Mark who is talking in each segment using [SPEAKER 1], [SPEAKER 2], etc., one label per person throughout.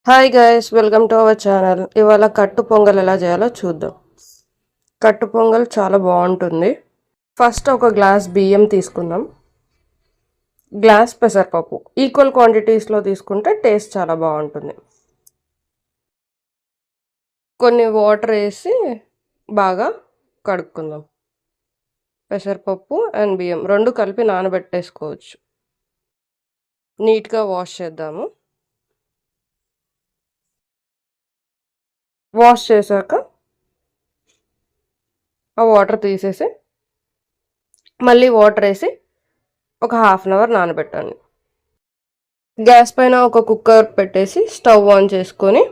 [SPEAKER 1] Hi guys, welcome to our channel. ఇవాళ కట్టు పొంగల్ ఎలా చేయాలో చూద్దాం. కట్టు పొంగల్ చాలా బాగుంటుంది. ఫస్ట్ ఒక గ్లాస్ బియ్యం తీసుకుందాం. గ్లాస్ పెసరపప్పు ఈక్వల్ క్వాంటిటీస్లో తీసుకుంటే టేస్ట్ చాలా బాగుంటుంది. కొన్ని వాటర్ వేసి బాగా కడుక్కుందాం. పెసరపప్పు అండ్ బియ్యం రెండు కలిపి నానబెట్టేసుకోవచ్చు. నీట్గా వాష్ చేద్దాము. వాష్ చేశాక ఆ వాటర్ తీసేసి మళ్ళీ వాటర్ వేసి ఒక హాఫ్ అన్ అవర్ నానబెట్టండి. గ్యాస్ పైన ఒక కుక్కర్ పెట్టేసి స్టవ్ ఆన్ చేసుకొని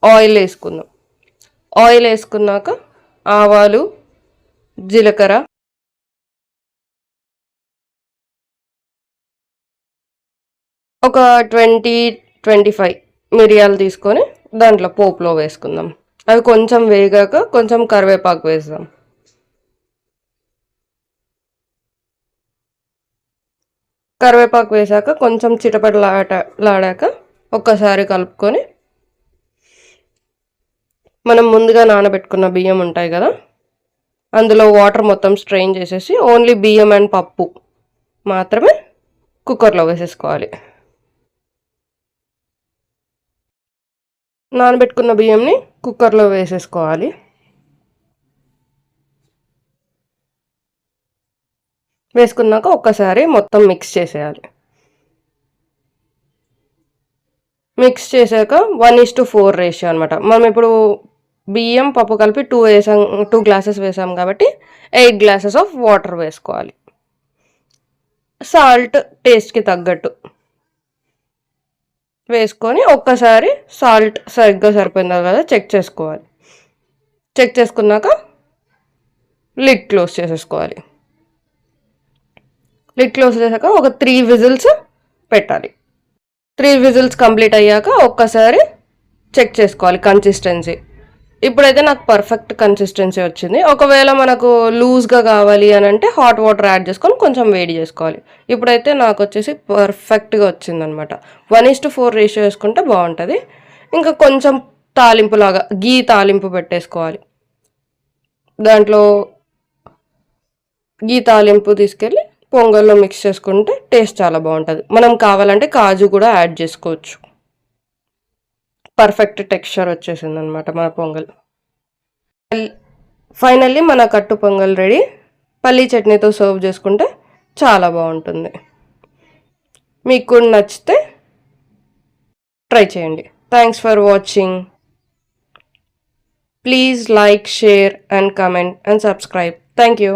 [SPEAKER 1] ఆయిల్ వేసుకుందాం. ఆయిల్ వేసుకున్నాక ఆవాలు, జీలకర్ర, ఒక 20-25 మిరియాలు తీసుకొని దాంట్లో పోపులో వేసుకుందాం. అవి కొంచెం వేగాక కొంచెం కరివేపాకు వేద్దాం. కరివేపాకు వేసాక కొంచెం చిటపటలాడాక ఒక్కసారి కలుపుకొని మనం ముందుగా నానబెట్టుకున్న బియ్యం ఉంటాయి కదా, అందులో వాటర్ మొత్తం స్ట్రెయిన్ చేసేసి ఓన్లీ బియ్యం అండ్ పప్పు మాత్రమే కుక్కర్లో వేసేసుకోవాలి. నానబెట్టుకున్న బియ్యంని కుక్కర్లో వేసేసుకోవాలి. వేసుకున్నాక ఒక్కసారి మొత్తం మిక్స్ చేసేయాలి. మిక్స్ చేశాక 1:4 రేషియో అనమాట. మనం ఇప్పుడు బియ్యం పప్పు కలిపి 2 గ్లాసెస్ వేసాం కాబట్టి 8 గ్లాసెస్ ఆఫ్ వాటర్ వేసుకోవాలి. సాల్ట్ టేస్ట్కి తగ్గట్టు వేసుకొని ఒక్కసారి సాల్ట్ సరిగ్గా సరిపోయిందా కదా చెక్ చేసుకోవాలి. చెక్ చేసుకున్నాక లిడ్ క్లోజ్ చేసేసుకోవాలి. లిడ్ క్లోజ్ చేశాక ఒక 3 విజిల్స్ పెట్టాలి. 3 విజిల్స్ కంప్లీట్ అయ్యాక ఒక్కసారి చెక్ చేసుకోవాలి కన్సిస్టెన్సీ. ఇప్పుడైతే నాకు పర్ఫెక్ట్ కన్సిస్టెన్సీ వచ్చింది. ఒకవేళ మనకు లూజ్గా కావాలి అని అంటే హాట్ వాటర్ యాడ్ చేసుకొని కొంచెం వేడి చేసుకోవాలి. ఇప్పుడైతే నాకు వచ్చేసి పర్ఫెక్ట్గా వచ్చిందనమాట. 1:4 రేషియో వేసుకుంటే బాగుంటుంది. ఇంకా కొంచెం తాలింపులాగా గీ తాలింపు పెట్టేసుకోవాలి. దాంట్లో గీ తాలింపు తీసుకెళ్ళి పొంగల్లో మిక్స్ చేసుకుంటే టేస్ట్ చాలా బాగుంటుంది. మనం కావాలంటే కాజు కూడా యాడ్ చేసుకోవచ్చు. పర్ఫెక్ట్ టెక్స్చర్ వచ్చేసింది అనమాట మన పొంగల్. ఫైనల్లీ మన కట్టు పొంగల్ రెడీ. పల్లీ చట్నీతో సర్వ్ చేసుకుంటే చాలా బాగుంటుంది. మీకు కూడా నచ్చితే ట్రై చేయండి. Thanks for watching. Please like, share and comment and subscribe. Thank you.